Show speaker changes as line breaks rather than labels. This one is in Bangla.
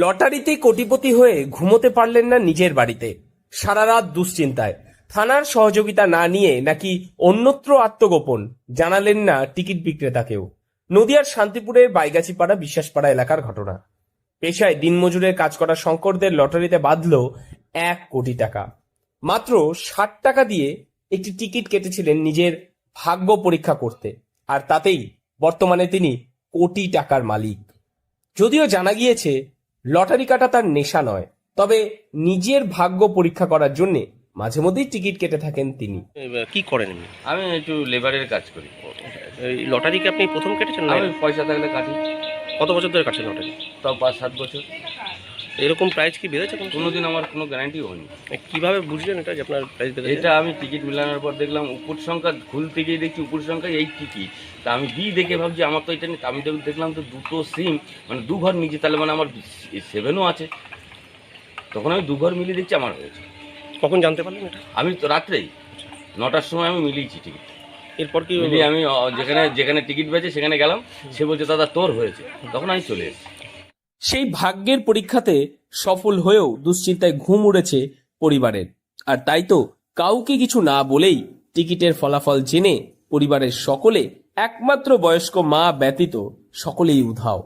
লটারিতে কোটিপতি হয়ে ঘুমোতে পারলেন না নিজের বাড়িতে, সারা রাত দুশ্চিন্তায়। থানার সহযোগিতা না নিয়ে নাকি অন্যত্র আত্মগোপন জানালেন না টিকিট বিক্রেতাকেও। নদিয়ার শান্তিপুরের বাইগাছিপাড়া বিশ্বাসপাড়া এলাকার ঘটনা। পেশায় দিনমজুরের কাজ করা শঙ্করদের লটারিতে বাঁধল 1 কোটি টাকা। মাত্র 60 টাকা দিয়ে একটি টিকিট কেটেছিলেন নিজের ভাগ্য পরীক্ষা করতে, আর তাতেই বর্তমানে তিনি কোটি টাকার মালিক। যদিও জানা গিয়েছে লটারি কাটা তার নেশা নয়, তবে নিজের ভাগ্য পরীক্ষা করার জন্য মাঝে মধ্যেই টিকিট কেটে থাকেন তিনি।
কি করেন এমনি?
আমি একটু লেবারের কাজ করি।
এই লটারি কি আপনি প্রথম কেটেছেন না?
আমি পয়সা থাকলে কাটি।
কত বছর ধরে কাটছেন লটারি?
তাও 5-7 বছর।
এরকম প্রাইস কি বেড়েছে
কোনোদিন আমার কোনো গ্যারান্টি হয়নি।
কিভাবে বুঝলেন এটা যে আপনার প্রাইস বেড়েছে?
এটা আমি টিকিট মিলানোর পর দেখলাম উপর সংখ্যা খুলতে গিয়ে দেখছি উপর সংখ্যা এই টিকিট। তা আমি বি দেখে ভাবছি আমার তো এটা নেই। আমি দেখলাম তো দুটো সিম, মানে 2 ঘর নিচে, তাহলে মানে আমার 7ও আছে। তখন আমি 2 ঘর মিলিয়ে দেখছি আমার হয়েছে।
কখন জানতে পারলেন এটা?
আমি তো রাত্রেই 9টার সময় আমি মিলিয়েছি টিকিট।
এরপর কি
মিলিয়ে আমি যেখানে টিকিট বেচে সেখানে গেলাম, সে বলছে দাদা তোর হয়েছে। তখন আমি চলে এসেছি।
সেই ভাগ্যের পরীক্ষাতে সফল হয়েও দুশ্চিন্তায় ঘুম উড়েছে পরিবারের। আর তাই তো কাউকে কিছু না বলেই টিকিটের ফলাফল জেনে পরিবারের সকলে, একমাত্র বয়স্ক মা ব্যতীত সকলেই উধাও।